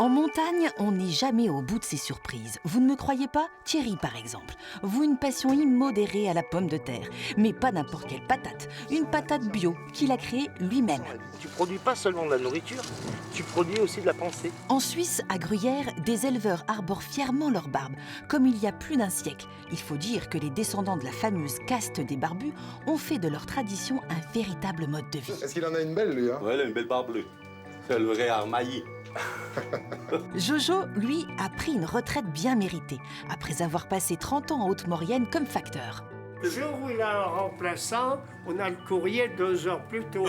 En montagne, on n'est jamais au bout de ses surprises. Vous ne me croyez pas? Thierry, par exemple. Voue une passion immodérée à la pomme de terre. Mais pas n'importe quelle patate. Une patate bio qu'il a créée lui-même. Tu produis pas seulement de la nourriture, tu produis aussi de la pensée. En Suisse, à Gruyère, des éleveurs arborent fièrement leur barbe, comme il y a plus d'un siècle. Il faut dire que les descendants de la fameuse caste des barbus ont fait de leur tradition un véritable mode de vie. Est-ce qu'il en a une belle, lui, hein? Ouais, il a une belle barbe bleue. C'est le vrai Armailly. Jojo, lui, a pris une retraite bien méritée, après avoir passé 30 ans en Haute-Maurienne comme facteur. Le jour où il a un remplaçant, on a le courrier 2 heures plus tôt.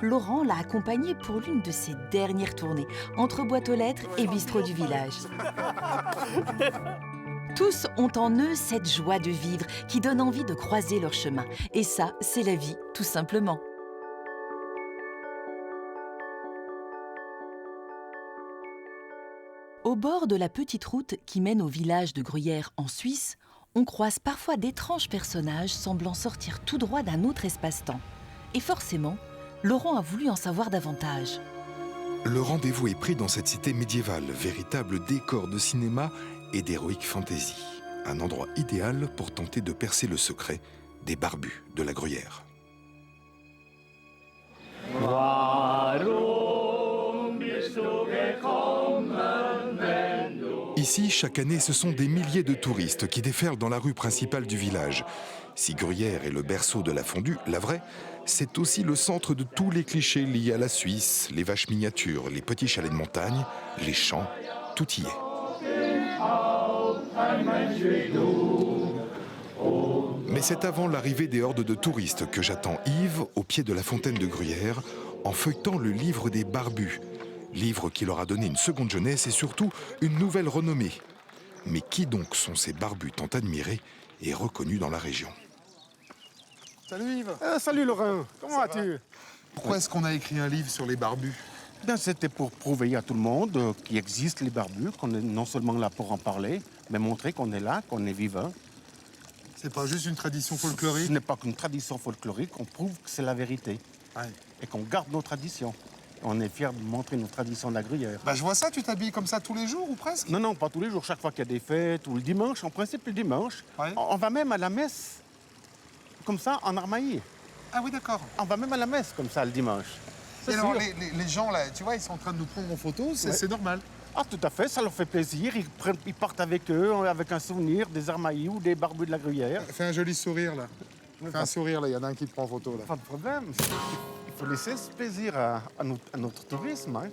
Laurent l'a accompagné pour l'une de ses dernières tournées, entre boîte aux lettres et bistrot du village. Tous ont en eux cette joie de vivre qui donne envie de croiser leur chemin. Et ça, c'est la vie, tout simplement. Au bord de la petite route qui mène au village de Gruyère en Suisse, on croise parfois d'étranges personnages semblant sortir tout droit d'un autre espace-temps. Et forcément, Laurent a voulu en savoir davantage. Le rendez-vous est pris dans cette cité médiévale, véritable décor de cinéma et d'heroic fantasy. Un endroit idéal pour tenter de percer le secret des barbus de la Gruyère. Ici, chaque année, ce sont des milliers de touristes qui déferlent dans la rue principale du village. Si Gruyère est le berceau de la fondue, la vraie, c'est aussi le centre de tous les clichés liés à la Suisse, les vaches miniatures, les petits chalets de montagne, les champs, tout y est. Mais c'est avant l'arrivée des hordes de touristes que j'attends Yves au pied de la fontaine de Gruyère en feuilletant le livre des barbus. Livre qui leur a donné une seconde jeunesse et surtout une nouvelle renommée. Mais qui donc sont ces barbus tant admirés et reconnus dans la région? Salut Yves. Salut Laurent, comment vas-tu? Pourquoi est-ce qu'on a écrit un livre sur les barbus? C'était pour prouver à tout le monde qu'il existe les barbus, qu'on est non seulement là pour en parler, mais montrer qu'on est là, qu'on est vivant. C'est pas juste une tradition folklorique? Ce n'est pas qu'une tradition folklorique, on prouve que c'est la vérité. Ouais. Et qu'on garde nos traditions. On est fiers de montrer nos traditions de la Gruyère. Bah je vois ça, tu t'habilles comme ça tous les jours ou presque? Non, non, pas tous les jours. Chaque fois qu'il y a des fêtes ou le dimanche, en principe le dimanche, Ouais. on va même à la messe, comme ça, en Armailly. Ah oui, d'accord. On va même à la messe, comme ça, le dimanche. Et C'est alors, sûr. les gens, là, tu vois, ils sont en train de nous prendre en photo, c'est normal. Ah, tout à fait, ça leur fait plaisir. Ils partent avec eux, avec un souvenir des Armailly ou des barbus de la Gruyère. Fais un joli sourire, là. Fais un sourire, là, il y en a un qui te prend en photo, là. Pas de problème. Il faut laisser ce plaisir à notre tourisme. Hein.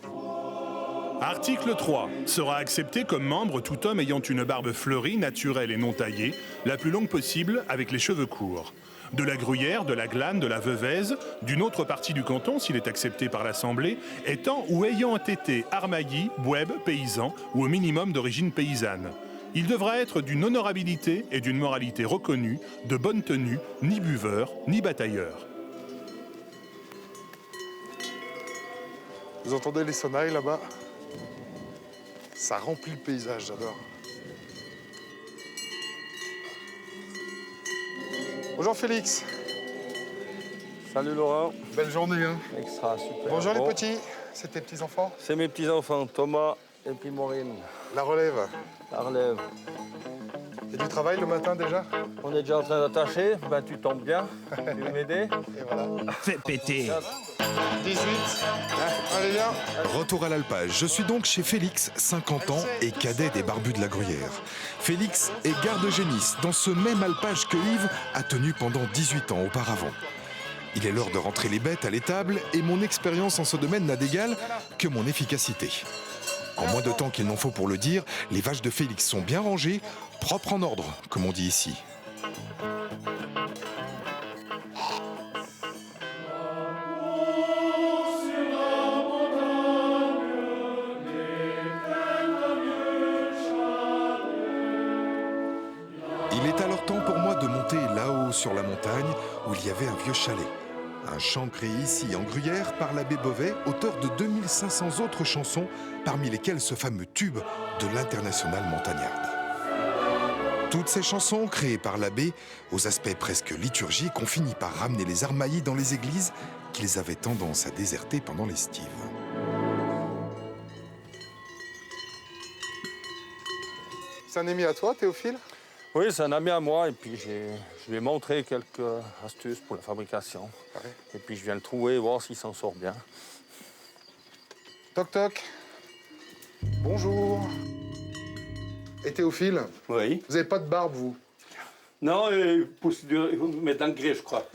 Article 3. Sera accepté comme membre tout homme ayant une barbe fleurie, naturelle et non taillée, la plus longue possible, avec les cheveux courts. De la Gruyère, de la Glane, de la Veuvez, d'une autre partie du canton, s'il est accepté par l'Assemblée, étant ou ayant été Armailly, Boueb, paysan, ou au minimum d'origine paysanne. Il devra être d'une honorabilité et d'une moralité reconnue, de bonne tenue, ni buveur, ni batailleur. Vous entendez les sonnailles là-bas? Ça remplit le paysage, j'adore. Bonjour Félix. Salut Laurent. Belle journée, hein? Extra, super. Bonjour Bon, les petits. C'est tes petits-enfants? C'est mes petits-enfants, Thomas et puis Maureen. La relève. La relève. Et du travail le matin déjà? On est déjà en train d'attacher. Ben, tu tombes bien. Tu veux m'aider? Et voilà. Fais péter. 18. Allez, viens. Retour à l'alpage. Je suis donc chez Félix, 50 ans, et cadet des barbus de la Gruyère. Félix est garde-génisse dans ce même alpage que Yves a tenu pendant 18 ans auparavant. Il est l'heure de rentrer les bêtes à l'étable et mon expérience en ce domaine n'a d'égal que mon efficacité. En moins de temps qu'il n'en faut pour le dire, les vaches de Félix sont bien rangées, propres en ordre, comme on dit ici. Il est alors temps pour moi de monter là-haut sur la montagne où il y avait un vieux chalet. Un chant créé ici en Gruyère par l'abbé Beauvais, auteur de 2500 autres chansons, parmi lesquelles ce fameux tube de l'Internationale montagnarde. Toutes ces chansons, créées par l'abbé, aux aspects presque liturgiques, ont fini par ramener les Armailly dans les églises qu'ils avaient tendance à déserter pendant l'estive. C'est un ami à toi, Théophile? Oui, c'est un ami à moi et puis je lui ai montré quelques astuces pour la fabrication. Ouais. Et puis je viens le trouver, voir s'il s'en sort bien. Toc toc. Bonjour. Et Théophile, Oui. vous avez pas de barbe, vous? Non, il faut me mettre dans le grès, je crois.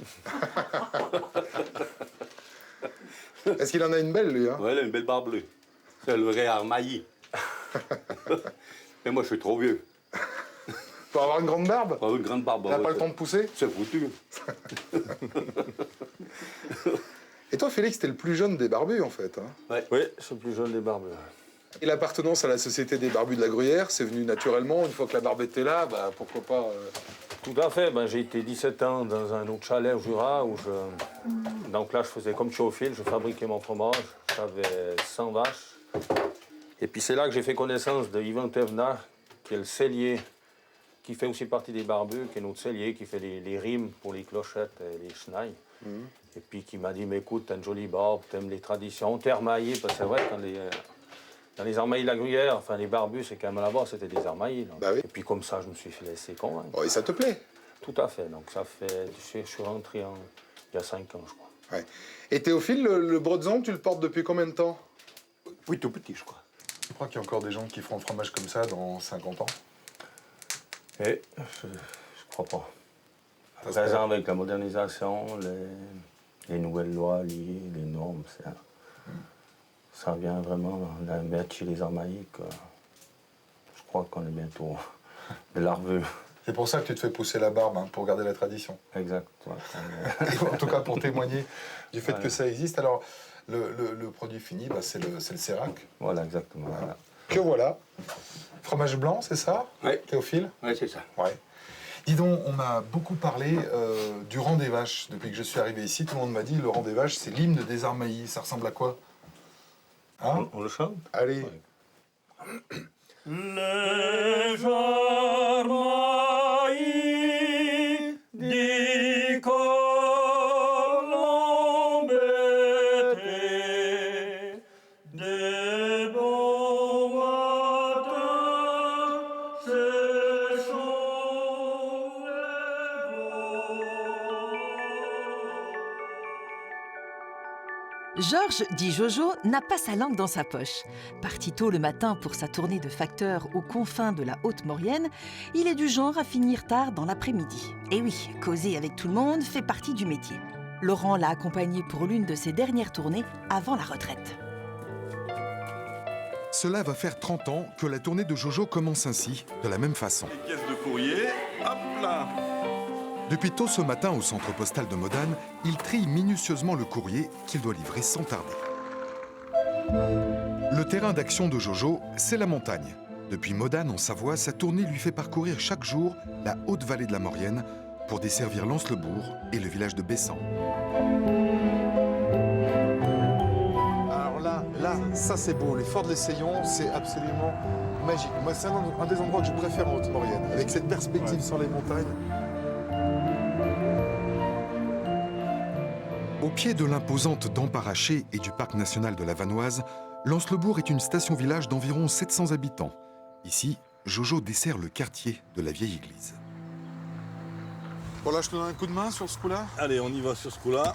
Est-ce qu'il en a une belle, lui, hein? Ouais, il a une belle barbe bleue. C'est le vrai Armailly. Mais moi, je suis trop vieux. Pour avoir une grande barbe? Pas une grande barbe. T'as pas le temps de pousser? C'est foutu. Et toi, Félix, t'es le plus jeune des barbus, en fait. Hein? Oui, je suis le plus jeune des barbus. Et l'appartenance à la Société des Barbus de la Gruyère, c'est venu naturellement, une fois que la barbe était là, bah pourquoi pas... Tout à fait. Ben, j'ai été 17 ans dans un autre chalet au Jura où donc là, je faisais comme Théophile, je fabriquais mon fromage. J'avais 100 vaches. Et puis c'est là que j'ai fait connaissance de Yvan Thévenard, qui est le cellier, qui fait aussi partie des barbus, qui est notre cellier, qui fait les rimes pour les clochettes et les chenilles. Et puis qui m'a dit, mais écoute, t'as une jolie barbe, t'aimes les traditions, t'es armaillé, parce que c'est vrai que dans les armaillis de la Gruyère, enfin les barbus, c'est quand même là-bas, c'était des armaillis. Bah oui. Et puis comme ça, je me suis laissé convaincre. Oh, et ça te plaît? Tout à fait. Donc ça fait, je suis rentré il y a 5 ans, je crois. Ouais. Et Théophile, le bretzon, tu le portes depuis combien de temps? Oui, tout petit, je crois. Tu crois qu'il y a encore des gens qui feront le fromage comme ça dans 50 ans? Et je crois pas. À présent, avec la modernisation, les nouvelles lois liées, les normes, ça vient vraiment la mettre chez les armaillis que je crois qu'on est bientôt de larveux. C'est pour ça que tu te fais pousser la barbe, hein, pour garder la tradition. Exact. Ouais. En tout cas, pour témoigner du fait Ouais. que ça existe. Alors, le produit fini, bah, c'est le Sérac. Voilà, exactement. Voilà. Que voilà. Fromage blanc, c'est ça, Ouais. Théophile? Oui, c'est ça. Ouais. Dis donc, on m'a beaucoup parlé du rang des vaches. Depuis que je suis arrivé ici, tout le monde m'a dit le rang des vaches, c'est l'hymne des armaillis. Ça ressemble à quoi? Hein? On le chante? Allez. Ouais. Les armaillis di Colombete, des bons matins, se sont Georges, dit Jojo, n'a pas sa langue dans sa poche. Parti tôt le matin pour sa tournée de facteur aux confins de la Haute-Maurienne, il est du genre à finir tard dans l'après-midi. Et oui, causer avec tout le monde fait partie du métier. Laurent l'a accompagné pour l'une de ses dernières tournées avant la retraite. Cela va faire 30 ans que la tournée de Jojo commence ainsi, de la même façon. Pièce de courrier, hop là. Depuis tôt ce matin au centre postal de Modane, il trie minutieusement le courrier qu'il doit livrer sans tarder. Le terrain d'action de Jojo, c'est la montagne. Depuis Modane en Savoie, sa tournée lui fait parcourir chaque jour la haute vallée de la Maurienne pour desservir Lens-le-Bourg et le village de Bessan. Alors là, ça c'est beau. Les Forts de l'Essaillon, c'est absolument magique. Moi, c'est un des endroits que je préfère en Haute-Maurienne, avec cette perspective sur les montagnes. Au pied de l'imposante Damparaché et du parc national de la Vanoise, Lens-le-Bourg est une station-village d'environ 700 habitants. Ici, Jojo dessert le quartier de la vieille église. Bon là, je te donne un coup de main sur ce coup-là. Allez, on y va sur ce coup-là.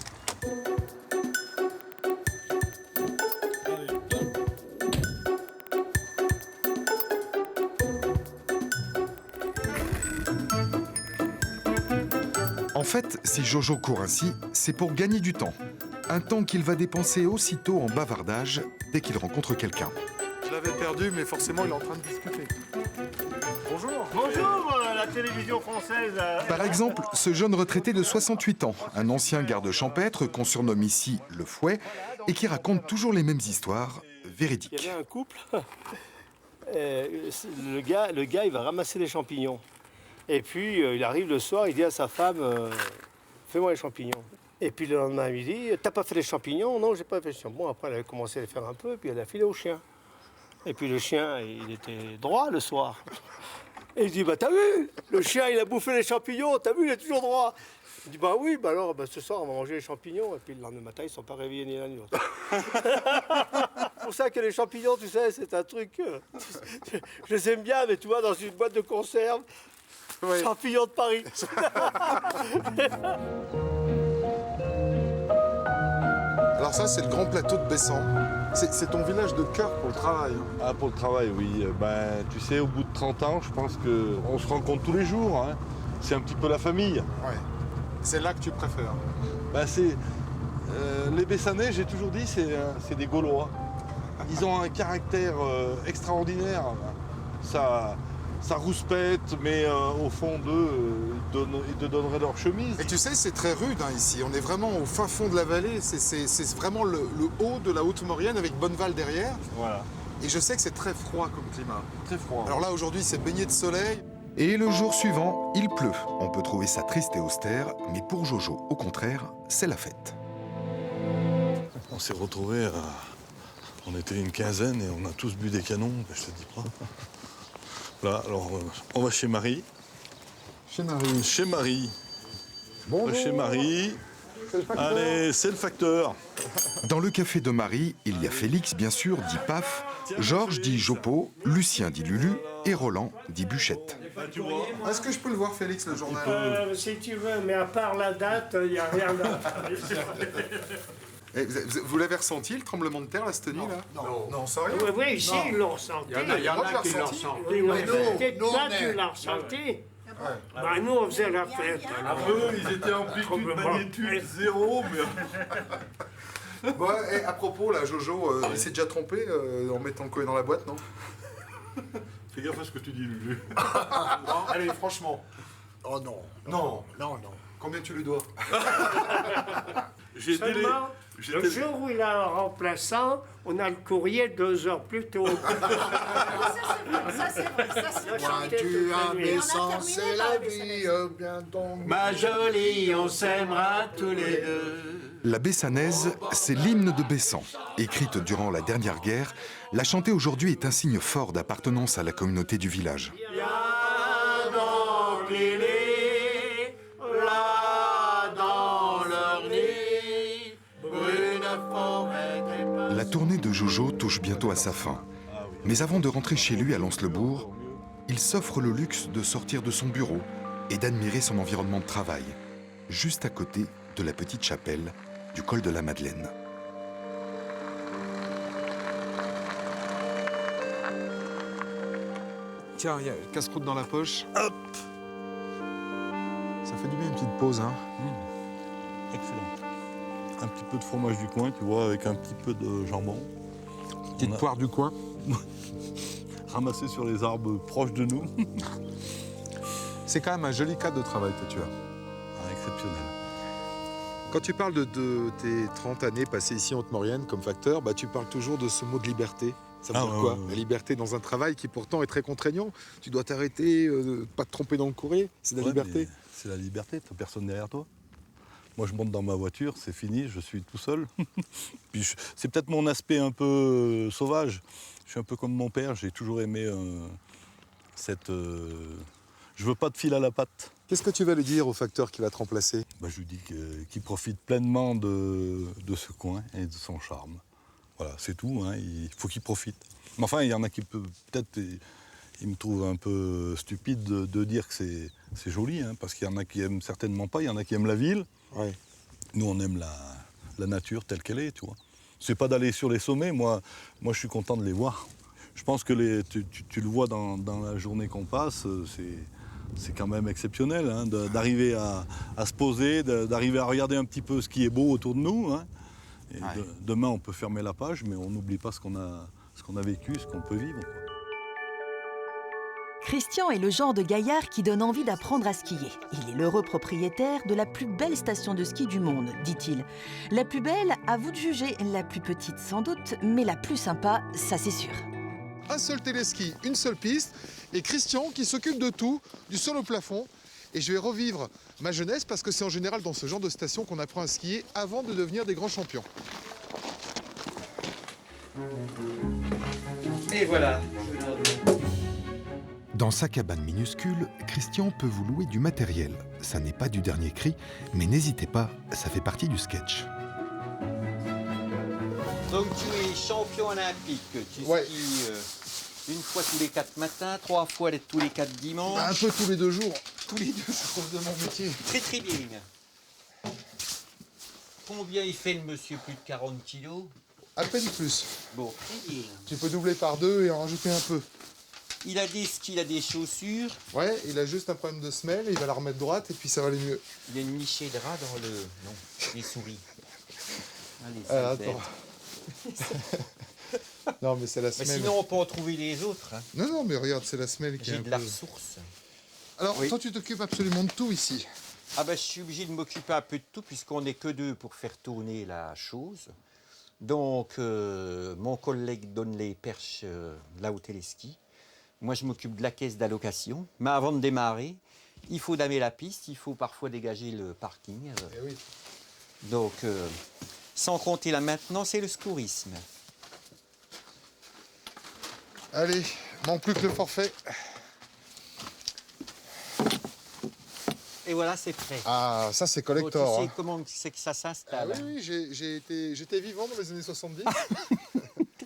En fait, si Jojo court ainsi, c'est pour gagner du temps. Un temps qu'il va dépenser aussitôt en bavardage dès qu'il rencontre quelqu'un. Je l'avais perdu, mais forcément, il est en train de discuter. Bonjour. Bonjour, la télévision française. Par exemple, ce jeune retraité de 68 ans, un ancien garde champêtre qu'on surnomme ici le Fouet, et qui raconte toujours les mêmes histoires Il y véridiques. avait un couple. Le gars, il va ramasser les champignons. Et puis, il arrive le soir, il dit à sa femme, fais-moi les champignons. Et puis le lendemain à midi, t'as pas fait les champignons? Non, j'ai pas fait les champignons. Bon, après, elle a commencé à les faire un peu, puis elle a filé au chien. Et puis le chien, il était droit le soir. Et il dit, bah t'as vu? Le chien, il a bouffé les champignons, t'as vu, il est toujours droit. Il dit bah oui, bah alors ce soir on va manger les champignons. Et puis le lendemain matin, ils ne sont pas réveillés ni l'un ni l'autre. C'est pour ça que les champignons, tu sais, c'est un truc. Je les aime bien, mais tu vois, dans une boîte de conserve, champignons de Paris. Alors ça, c'est le grand plateau de Bessan. C'est ton village de cœur pour le travail. Ah, pour le travail, oui. Ben, tu sais, au bout de 30 ans, je pense qu'on se rencontre tous les jours. Hein. C'est un petit peu la famille. Ouais. C'est là que tu préfères. Ben, les Bessanais, j'ai toujours dit, c'est des Gaulois. Ils ont un caractère extraordinaire. Ça rouspète, mais au fond d'eux, ils te donneraient leur chemise. Et tu sais, c'est très rude hein, ici. On est vraiment au fin fond de la vallée. C'est vraiment le haut de la Haute-Maurienne avec Bonneval derrière. Voilà. Et je sais que c'est très froid comme climat. Très froid. Alors là, aujourd'hui, c'est baigné de soleil. Et le jour suivant, il pleut. On peut trouver ça triste et austère, mais pour Jojo, au contraire, c'est la fête. On s'est retrouvés, on était une quinzaine et on a tous bu des canons, je te dis pas. Là, alors, on va chez Marie. Chez Marie. Chez Marie. Bonjour. Chez Marie. Allez, c'est le facteur. Dans le café de Marie, il y a Félix, bien sûr, dit Paf, Georges dit Jopo, Lucien dit Lulu et Roland dit Bûchette. Est-ce que je peux le voir, Félix, le journal Si tu veux, mais à part la date, il n'y a rien d'autre. Vous l'avez ressenti, le tremblement de terre, là, cette nuit, là Non, sérieux Oui, ici, ils l'ont ressenti. Il y en a qui l'ont ressenti. Oui, peut-être toi, tu l'as ressenti. Bah, nous, on faisait la fête. Eux, ils étaient en amplitude magnitude 0, mais... Bon, et à propos, là, Jojo, il s'est déjà trompé en mettant le collier dans la boîte, non? Fais gaffe à ce que tu dis, Lulu. Allez, franchement. Oh non. Non. Non, non. Combien tu lui dois? Seulement, le jour où il a un remplaçant, on a le courrier 2 heures plus tôt. Ça, c'est vrai. Tu as Bessan, c'est la vie, bien donc. Ma jolie, on s'aimera tous les deux. La Bessanaise, c'est l'hymne de Bessan. Écrite durant la dernière guerre, la chanter aujourd'hui est un signe fort d'appartenance à la communauté du village. La tournée de Jojo touche bientôt à sa fin. Mais avant de rentrer chez lui à Lens-le-Bourg, il s'offre le luxe de sortir de son bureau et d'admirer son environnement de travail, juste à côté de la petite chapelle du col de la Madeleine. Tiens, il y a le casse-croûte dans la poche. Hop! Ça fait du bien une petite pause, hein? Excellent. Un petit peu de fromage du coin, tu vois, avec un petit peu de jambon. Petite poire du coin. Ramassée sur les arbres proches de nous. C'est quand même un joli cadre de travail que tu as. Ah, exceptionnel. Quand tu parles de tes 30 années passées ici en Haute-Maurienne comme facteur, bah, tu parles toujours de ce mot de liberté. Ça veut dire quoi? La liberté dans un travail qui pourtant est très contraignant. Tu dois t'arrêter, pas te tromper dans le courrier. C'est de la liberté. C'est la liberté, t'as personne derrière toi. Moi, je monte dans ma voiture, c'est fini, je suis tout seul. Puis c'est peut-être mon aspect un peu sauvage. Je suis un peu comme mon père, j'ai toujours aimé cette... Je veux pas de fil à la patte. Qu'est-ce que tu vas lui dire au facteur qui va te remplacer? Bah, je lui dis qu'il profite pleinement de ce coin et de son charme. Voilà, c'est tout, hein, il faut qu'il profite. Mais enfin, il y en a qui peut-être... Ils me trouvent un peu stupide de dire que c'est joli, hein, parce qu'il y en a qui aiment certainement pas, il y en a qui aiment la ville. Ouais. Nous, on aime la nature telle qu'elle est, tu vois. C'est pas d'aller sur les sommets, moi je suis content de les voir. Je pense que tu le vois dans la journée qu'on passe, c'est quand même exceptionnel, hein, d'arriver à se poser, d'arriver à regarder un petit peu ce qui est beau autour de nous. Hein. Et demain, on peut fermer la page, mais on n'oublie pas ce qu'on a vécu, ce qu'on peut vivre, quoi. Christian est le genre de gaillard qui donne envie d'apprendre à skier. Il est l'heureux propriétaire de la plus belle station de ski du monde, dit-il. La plus belle, à vous de juger, la plus petite sans doute, mais la plus sympa, ça c'est sûr. Un seul téléski, une seule piste, et Christian qui s'occupe de tout, du sol au plafond. Et je vais revivre ma jeunesse parce que c'est en général dans ce genre de station qu'on apprend à skier avant de devenir des grands champions. Et voilà. Dans sa cabane minuscule, Christian peut vous louer du matériel. Ça n'est pas du dernier cri, mais n'hésitez pas, ça fait partie du sketch. Donc tu es champion olympique, tu skis une fois tous les 4 matins, 3 fois tous les 4 dimanches. Un peu tous les 2 jours. Tous les 2 jours de mon métier. Très très bien. Combien il fait le monsieur, plus de 40 kilos? À peine plus. Bon, très bien. Tu peux doubler par 2 et en rajouter un peu. Il a des skis, il a des chaussures. Ouais, il a juste un problème de semelle, il va la remettre droite et puis ça va aller mieux. Il y a une nichée de rats dans le... Non, les souris. Allez, attends. Non, mais c'est la semelle. Mais sinon, on peut en trouver les autres. Hein. Non, non, mais regarde, c'est la semelle qui est J'ai de la ressource. Alors, toi, tu t'occupes absolument de tout ici. Ah ben, je suis obligé de m'occuper un peu de tout, puisqu'on n'est que 2 pour faire tourner la chose. Donc, mon collègue donne les perches là où t'es les skis. Moi, je m'occupe de la caisse d'allocation. Mais avant de démarrer, il faut damer la piste, il faut parfois dégager le parking. Oui. Donc, sans compter la maintenance et le secourisme. Allez, manque plus que le forfait. Et voilà, c'est prêt. Ah, ça c'est collector. Tu sais comment c'est que ça s'installe? Ah oui, j'étais vivant dans les années 70.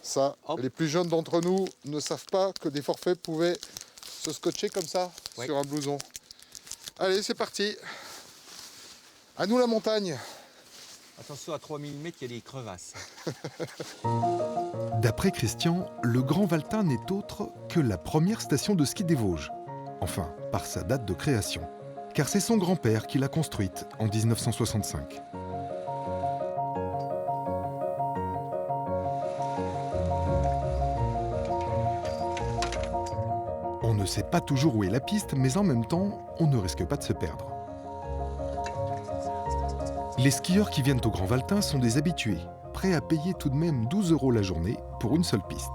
Ça, les plus jeunes d'entre nous ne savent pas que des forfaits pouvaient se scotcher comme ça sur un blouson. Allez, c'est parti. À nous la montagne. Attention, à 3000 mètres, il y a des crevasses. D'après Christian, le Grand Valtin n'est autre que la première station de ski des Vosges. Enfin, par sa date de création. Car c'est son grand-père qui l'a construite en 1965. On ne sait pas toujours où est la piste, mais en même temps, on ne risque pas de se perdre. Les skieurs qui viennent au Grand Valtin sont des habitués, prêts à payer tout de même 12 € la journée pour une seule piste.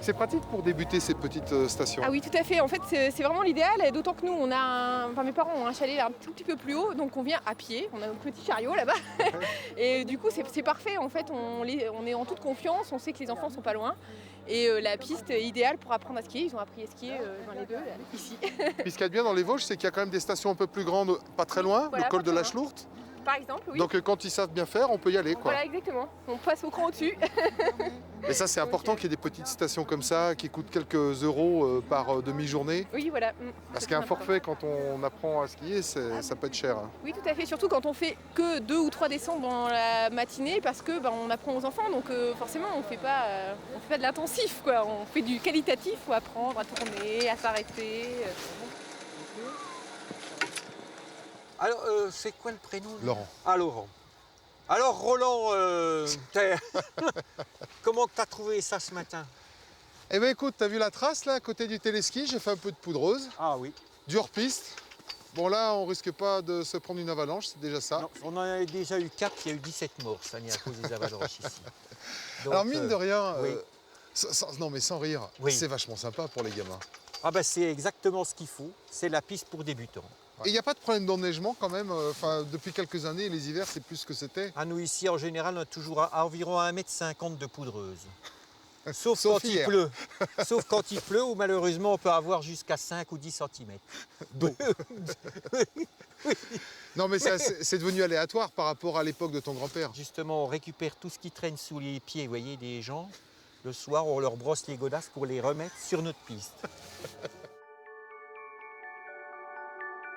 C'est pratique pour débuter ces petites stations. Ah oui, tout à fait. En fait, c'est vraiment l'idéal, d'autant que nous, mes parents ont un chalet un tout petit peu plus haut, donc on vient à pied, on a notre petit chariot là-bas. Et du coup, c'est parfait. En fait, on est en toute confiance, on sait que les enfants sont pas loin. Et la piste est idéale pour apprendre à skier. Ils ont appris à skier dans les 2, ici. Puis ce qu'il y a de bien dans les Vosges, c'est qu'il y a quand même des stations un peu plus grandes, pas très loin, voilà, le col de la Schlourte. Par exemple, oui. Donc quand ils savent bien faire, on peut y aller, quoi. Voilà, exactement. On passe au cran au-dessus. Et ça, c'est important qu'il y ait des petites stations comme ça, qui coûtent quelques euros par demi-journée. Oui, voilà. Parce qu'un forfait, quand on apprend à skier, ça peut être cher. Hein. Oui, tout à fait. Surtout quand on fait que 2 ou 3 descentes dans la matinée, parce que on apprend aux enfants. Donc forcément, on fait pas de l'intensif, quoi. On fait du qualitatif. Il faut apprendre à tourner, à s'arrêter. Alors, c'est quoi le prénom? Laurent. Ah, Laurent. Alors, Roland, comment t'as trouvé ça ce matin? Eh bien, écoute, t'as vu la trace, là, à côté du téléski? J'ai fait un peu de poudreuse. Ah oui. Du hors-piste. Bon, là, on risque pas de se prendre une avalanche, c'est déjà ça. Non, on en a déjà eu 4, il y a eu 17 morts, ça, à cause des avalanches ici. Donc, alors, mine de rien, oui. non, mais sans rire, oui. C'est vachement sympa pour les gamins. Ah ben, c'est exactement ce qu'il faut. C'est la piste pour débutants. Et il n'y a pas de problème d'enneigement quand même. Depuis quelques années, les hivers, c'est plus ce que c'était. Ah, nous, ici, en général, on a toujours à environ 1,50 m de poudreuse. Sauf quand il pleut. Sauf quand il pleut, où malheureusement, on peut avoir jusqu'à 5 ou 10 cm d'eau. Non, mais c'est devenu aléatoire par rapport à l'époque de ton grand-père. Justement, on récupère tout ce qui traîne sous les pieds, vous voyez, des gens. Le soir, on leur brosse les godasses pour les remettre sur notre piste.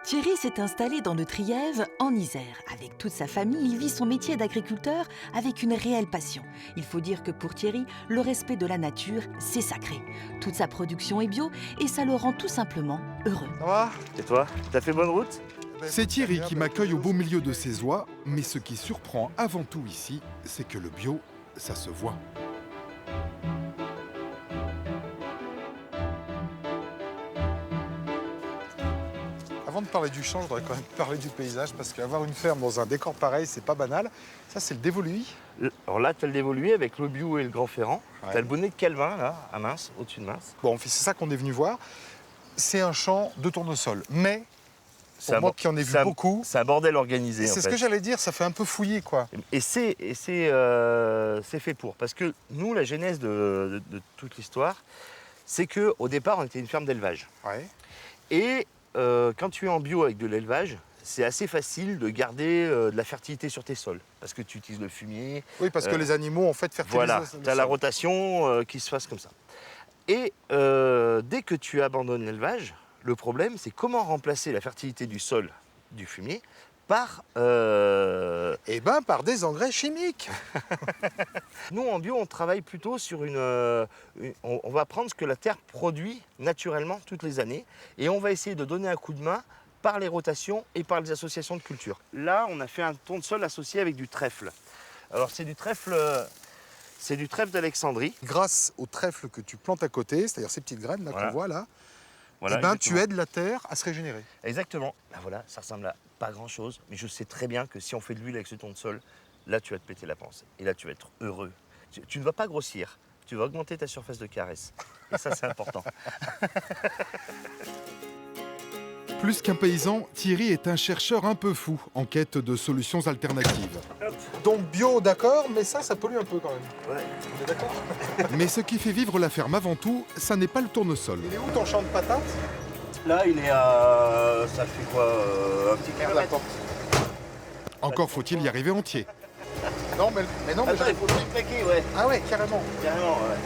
Thierry s'est installé dans le Trièves, en Isère. Avec toute sa famille, il vit son métier d'agriculteur avec une réelle passion. Il faut dire que pour Thierry, le respect de la nature, c'est sacré. Toute sa production est bio et ça le rend tout simplement heureux. Ça va? Et toi? T'as fait bonne route? C'est Thierry qui m'accueille au beau milieu de ses oies, mais ce qui surprend avant tout ici, c'est que le bio, ça se voit. Avant de parler du champ, je voudrais quand même parler du paysage, parce qu'avoir une ferme dans un décor pareil, c'est pas banal. Ça, c'est le dévoluy. Alors là, tu as le dévoluy avec le bio et le grand ferrand. Ouais. Tu as le bonnet de Calvin, là, à Mince, au-dessus de Mince. Bon, c'est ça qu'on est venu voir. C'est un champ de tournesol, mais Pour moi qui en ai vu beaucoup. C'est un bordel organisé. C'est ce que j'allais dire, ça fait un peu fouillis, quoi. Et c'est fait pour. Parce que nous, la genèse de toute l'histoire, c'est qu'au départ, on était une ferme d'élevage. Ouais. Et quand tu es en bio avec de l'élevage, c'est assez facile de garder de la fertilité sur tes sols. Parce que tu utilises le fumier. Oui, parce que les animaux, en fait, fertilisent. Voilà, tu as la rotation qui se fasse comme ça. Et dès que tu abandonnes l'élevage, le problème, c'est comment remplacer la fertilité du sol, du fumier, par... par des engrais chimiques. Nous, en bio, on travaille plutôt sur on va prendre ce que la terre produit naturellement toutes les années et on va essayer de donner un coup de main par les rotations et par les associations de cultures. Là, on a fait un ton de sol associé avec du trèfle. Alors, c'est du trèfle d'Alexandrie. Grâce au trèfle que tu plantes à côté, c'est-à-dire ces petites graines là qu'on voit là, Voilà, tu aides la terre à se régénérer. Exactement. Ben voilà, ça ressemble à pas grand-chose, mais je sais très bien que si on fait de l'huile avec ce ton de sol, là, tu vas te péter la panse. Et là, tu vas être heureux. Tu ne vas pas grossir, tu vas augmenter ta surface de caresse. Et ça, c'est important. Plus qu'un paysan, Thierry est un chercheur un peu fou, en quête de solutions alternatives. Donc bio, d'accord, mais ça pollue un peu quand même. Ouais. On est d'accord? Mais ce qui fait vivre la ferme avant tout, ça n'est pas le tournesol. Il est où ton champ de patates? Là, il est à... ça fait quoi, un petit kilomètre. Encore faut-il y arriver entier. Non, mais Attends, il faut le plaquer, ouais. Ah ouais, carrément. Carrément, ouais.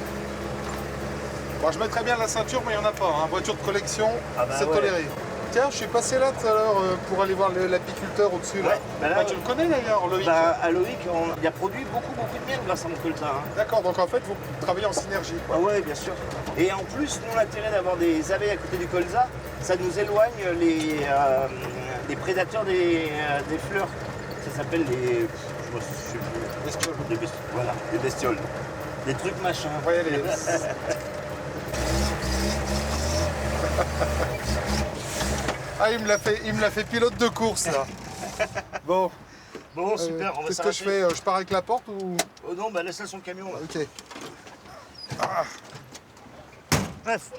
Bon, je mettrais bien la ceinture, mais il n'y en a pas. Hein. Voiture de collection, c'est ouais. toléré. Tiens, je suis passé là tout à l'heure pour aller voir l'apiculteur au-dessus. Ouais, là. Tu le connais d'ailleurs, Loïc? Loïc, il a produit beaucoup de miel grâce à mon colza. Hein. D'accord, donc en fait, vous travaillez en synergie. Quoi. Ah ouais, bien sûr. Et en plus, nous, l'intérêt d'avoir des abeilles à côté du colza, ça nous éloigne les prédateurs des fleurs. Ça s'appelle les... je sais plus. Bestioles. Voilà, des bestioles. Des trucs machins. Ouais, les... Ah, il me l'a fait pilote de course, là. Bon. Bon, super, on va Qu'est-ce que je fais? Je pars avec la porte ou... Oh non, bah laisse-la sur le camion, là. Ok. Ah. Bref.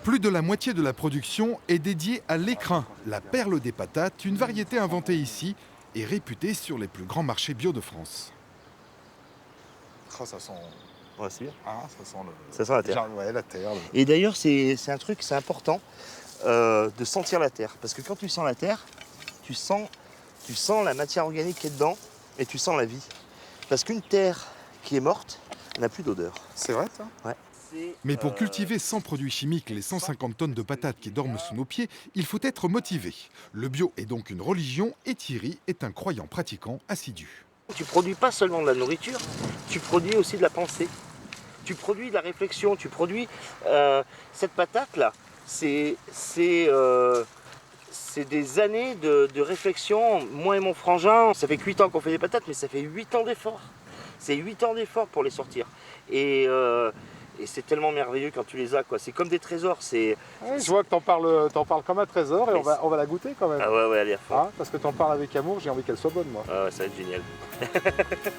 Plus de la moitié de la production est dédiée à l'écrin, la perle des patates, une variété inventée ici et réputée sur les plus grands marchés bio de France. Oh, ça sent... Ouais, c'est bien. Ah, ça sent le... Ça sent la terre. Genre, ouais, la terre. Et d'ailleurs, c'est un truc, c'est important de sentir la terre. Parce que quand tu sens la terre, tu sens la matière organique qui est dedans et tu sens la vie. Parce qu'une terre qui est morte n'a plus d'odeur. C'est vrai, ça? Ouais. Mais pour cultiver sans produits chimiques les 150 tonnes de patates qui dorment sous nos pieds, il faut être motivé. Le bio est donc une religion et Thierry est un croyant pratiquant assidu. Tu produis pas seulement de la nourriture, tu produis aussi de la pensée. Tu produis de la réflexion, tu produis... cette patate-là, c'est des années de réflexion. Moi et mon frangin, ça fait que 8 ans qu'on fait des patates, mais ça fait 8 ans d'efforts. C'est 8 ans d'efforts pour les sortir. Et c'est tellement merveilleux quand tu les as, quoi. C'est comme des trésors. Ouais, je vois que t'en parles comme un trésor et on va la goûter quand même. Ah ouais, allez à fond. Ah, parce que t'en parles avec amour, j'ai envie qu'elle soit bonne, moi. Ah ouais, ça va être génial.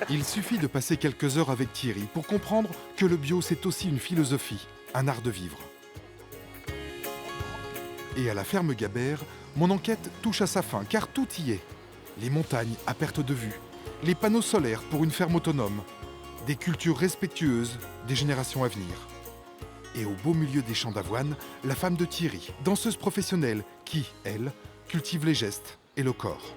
Il suffit de passer quelques heures avec Thierry pour comprendre que le bio, c'est aussi une philosophie, un art de vivre. Et à la ferme Gabert, mon enquête touche à sa fin, car tout y est. Les montagnes à perte de vue, les panneaux solaires pour une ferme autonome, des cultures respectueuses des générations à venir. Et au beau milieu des champs d'avoine, la femme de Thierry, danseuse professionnelle, qui, elle, cultive les gestes et le corps.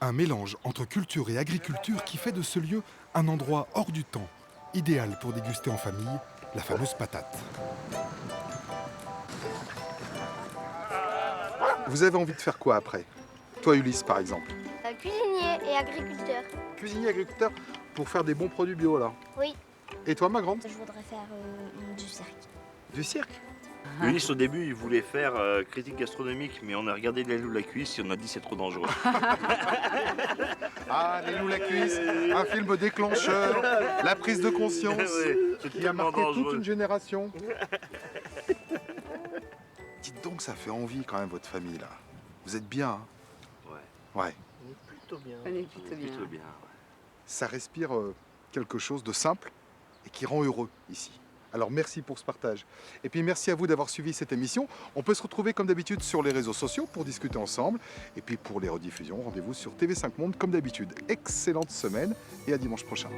Un mélange entre culture et agriculture qui fait de ce lieu un endroit hors du temps, idéal pour déguster en famille la fameuse patate. Vous avez envie de faire quoi après? Toi, Ulysse, par exemple. Cuisinier et agriculteur. Cuisinier, agriculteur, pour faire des bons produits bio, alors. Oui. Et toi, ma grande? Je voudrais faire du cirque. Du cirque? Ulysse, au début, il voulait faire critique gastronomique, mais on a regardé les loups la cuisse et on a dit c'est trop dangereux. Ah, les loups la cuisse, un film déclencheur, la prise de conscience, c'est qui a tellement marqué toute dangereux. une génération. Dites donc, ça fait envie quand même, votre famille, là. Vous êtes bien, hein? Ouais. Ouais. On est plutôt bien. On est plutôt bien. Ça respire quelque chose de simple et qui rend heureux, ici. Alors merci pour ce partage. Et puis merci à vous d'avoir suivi cette émission. On peut se retrouver comme d'habitude sur les réseaux sociaux pour discuter ensemble. Et puis pour les rediffusions, rendez-vous sur TV5 Monde comme d'habitude. Excellente semaine et à dimanche prochain.